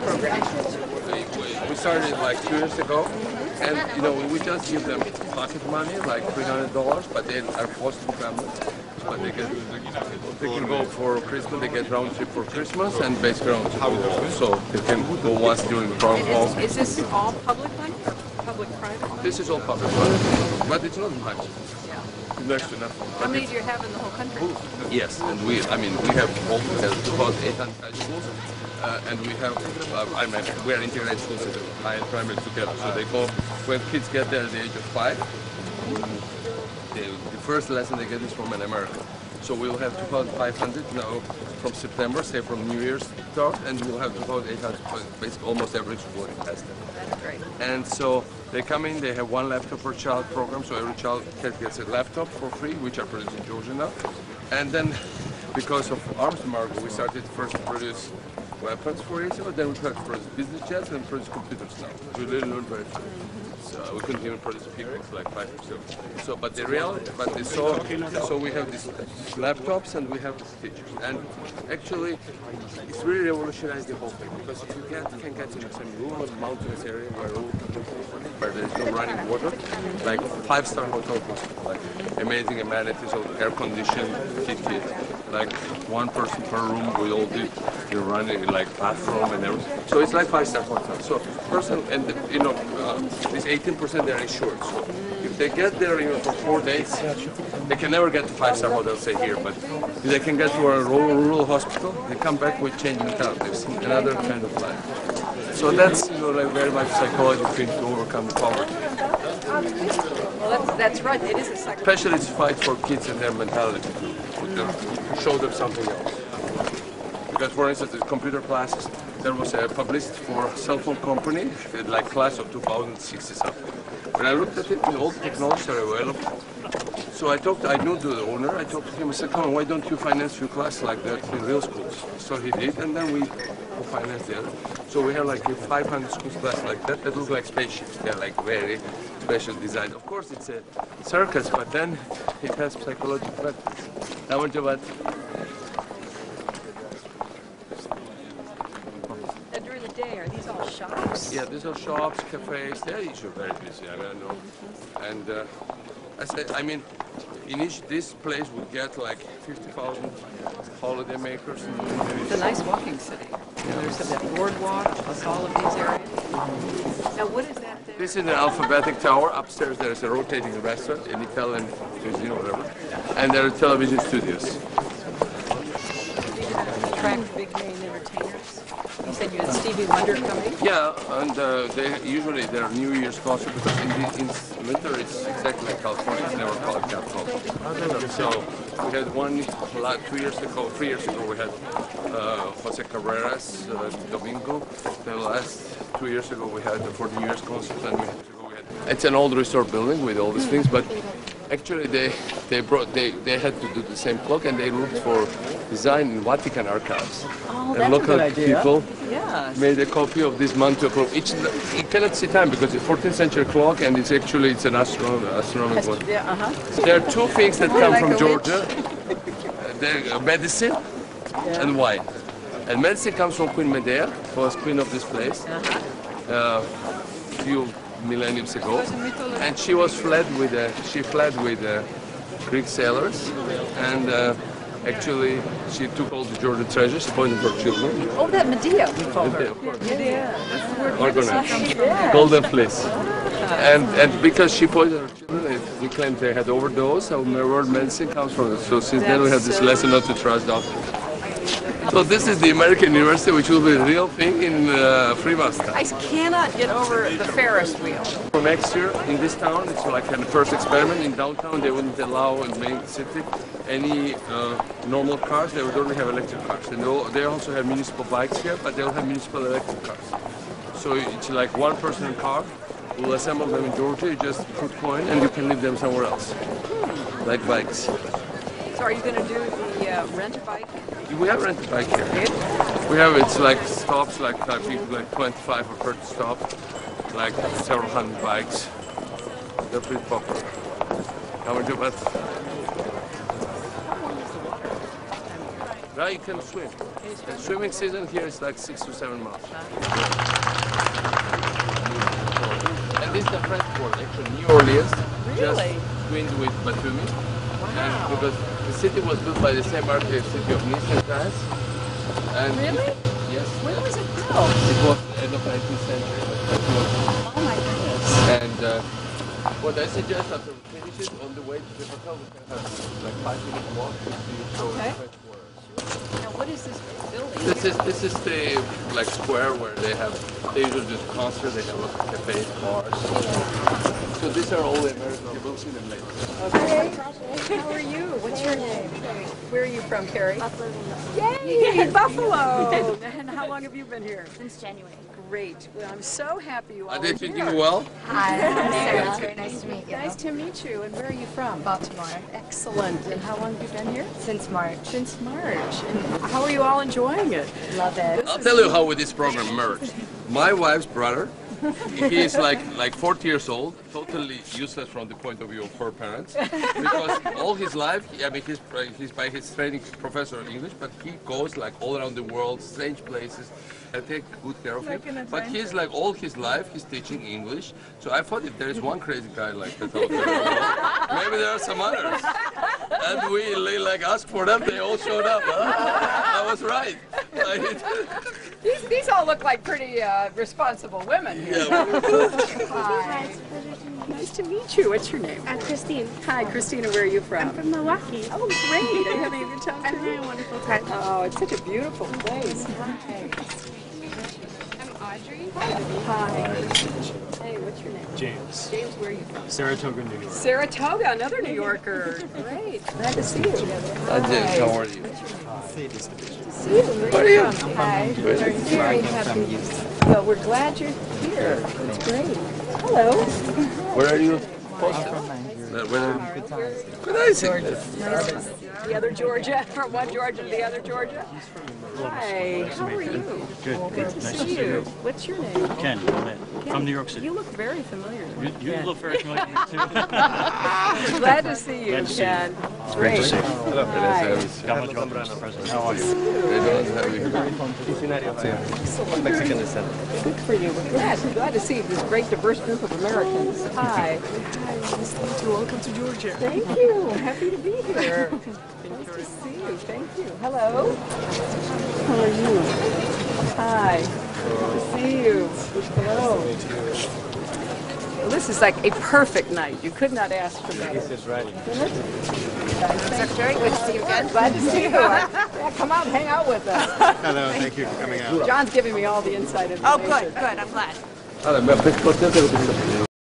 program? We started like 2 years ago, and you know we just give them pocket money, like $300, but they are foster families, but they can go for Christmas. They get round trip for Christmas and basic round trip for all. So they can go once during the program. Is this all public money or public-private? This is all public money, but it's not much. Next to nothing. How many do you have in the whole country? Yes, and we have almost about 800 schools, and we have, we are integrated schools at high and primary together. So they go, when kids get there at the age of 5, the first lesson they get is from an American. So we'll have 2,500 now from September, say from New Year's start, and we'll have 2,800, basically almost every school in Pakistan. That's great. And so they come in, they have one laptop per child program, so every child gets a laptop for free, which are produced in Georgia now. And then, because of arms embargo, we started first to produce weapons 4 years ago, then we started to produce business jets and produce computers now. We really learned very fast. So we couldn't even produce picnics like 5 years ago. So, but the reality, so we have these laptops and we have these teachers. And actually, it's really revolutionized the whole thing, because if you can get in some rural mountainous area where there is no running water, like 5-star hotel, like amazing amenities, air-conditioned kitchen, like one person per room with all the running like bathroom and everything. So it's like 5-star hotel. So person and this 18% they're insured. So if they get there for 4 days, they can never get to 5-star hotel, say here, but if they can get to a rural hospital, they come back with change mentalities, another kind of life. So that's like very much psychology thing to overcome poverty. Well, that's right. It is a psychology. Especially it's fight for kids and their mentality to show them something else. Because, for instance, the computer classes, there was a publicist for a cell phone company, like class of 2060 something. When I looked at it, all the technologies are available. So I knew the owner, I talked to him, I said, come on, why don't you finance your class like that in real schools? So he did, and then we financed the other. So we have like a 500 schools class like that look like spaceships. They're like very special design. Of course, it's a circus, but then it has psychological benefits. During the day, are these all shops? Yeah, these are shops, cafes. They're usually very busy. I know. And this place would get like 50,000 holiday makers. It's a nice walking city. Yeah. There's that boardwalk plus all of these areas. Now, what is that there? This is an alphabetic tower. Upstairs there is a rotating restaurant, an Italian cuisine or whatever. And there are television studios. Attract big name entertainers. You said you had Stevie Wonder coming? Yeah, and they're New Year's concert, because in winter it's exactly like California. It's never called California. So we had one 3 years ago we had Jose Carreras, Domingo. The last 2 years ago we had for the New Year's concert, and it's an old restored building with all these things, but actually they had to do the same clock, and they looked for design in Vatican archives. Oh, and local people made a copy of this mantua clock. You cannot see time because it's a 14th century clock, and it's an astronomical. There are two things that come from Georgia: medicine and wine. And medicine comes from Queen Medea, who was queen of this place few millenniums ago, and she fled with Greek sailors, and actually she took all the Georgian treasures, pointed her children. Oh, that Medea, we call her. Medea. Organized. Golden fleece. And because she poisoned her children, we claimed they had overdose, so the word medicine comes from it. So since then we have this lesson not to trust doctors. So this is the American University, which will be a real thing in Fremont. I cannot get over the Ferris wheel. For next year in this town, it's like a first experiment. In downtown, they wouldn't allow in main city any normal cars. They would only have electric cars. And they also have municipal bikes here, but they'll have municipal electric cars. So it's like one person in a car. We'll assemble them in Georgia. You just put coin, and you can leave them somewhere else, like bikes. So are you going to do the rent-a-bike? We have rent-a-bike here. We have, it's like stops, like I think like 25 or 30 stops, like several hundred bikes. They're pretty popular. How much about? Now you can swim. The swimming season here is like 6 to 7 months. And this is the French port, actually, New Orleans, just twinned with Batumi. And because the city was built by the same architect city of Nice and France. And Really? Yes. When was it built? It was the end of the 19th century. Oh my goodness. And what I suggest after we finish it, on the way to the hotel, we can have like 5-minute walk to show the French Quarter. Now what is this building? This is the like square where they usually do concerts, they have lots of cafes, bars. So these are all the American, you will see them later. Okay. How are you? What's your name? Where are you from, Carrie? Buffalo. Yay, Buffalo! And how long have you been here? Since January. Great. Well, I'm so happy you all Are are they here. treating you well? Hi, I'm Sarah. Very nice to meet you. Nice to meet you. And where are you from? Baltimore. Excellent. And how long have you been here? Since March. Since March. And how are you all enjoying it? Love it. I'll tell you how this program merged. My wife's brother, he is like 40 years old, totally useless from the point of view of her parents, because all his life, he's by his training professor of English, but he goes like all around the world, strange places. I take good care of him, but he's like all his life he's teaching English. So I thought if there is one crazy guy like that out there, maybe there are some others. And we like asked for them, they all showed up. Huh? I was right. These all look like pretty responsible women here. Hi. Nice to meet you. What's your name? I'm Christine. Hi, Christina. Where are you from? I'm from Milwaukee. Oh, great. Are you having a good time? I'm having a wonderful time. Oh, it's such a beautiful place. Hi. I'm Audrey. Hi. Hey, what's your name? James. James, where are you from? Saratoga, New York. Saratoga, another New Yorker. Great. Glad to see you. Hi, James. How are you? See you. Where are you? Hi. We're very happy. Well, we're glad you're here. It's great. Hello. Where are you? Posted? Georgia. The other Georgia, or one Georgia, the other Georgia. Hi, how are you? Good. Good to Nice see you. What's your name? Ken, from New York City. You look very familiar. You look very familiar too. Glad to see you, Glad to see you. Ken. Great to see you. Hello, Hi. Got my job, Mr. President. How are you? They don't have you. Mexican descent. Good for you. We're glad to see this great diverse group of Americans. Hi. Nice to meet you. Welcome to Georgia. Thank you. Happy to be here. Nice to see you. Thank you. Hello. How are you? Hi. Good to see you. Hello. Well, this is like a perfect night. You could not ask for better. This is right. Secretary, good to see you again. Glad to see you. Yeah, come out and hang out with us. Hello, thank you for coming out. John's giving me all the inside information. Oh, good, good. I'm glad. Allora, mi ha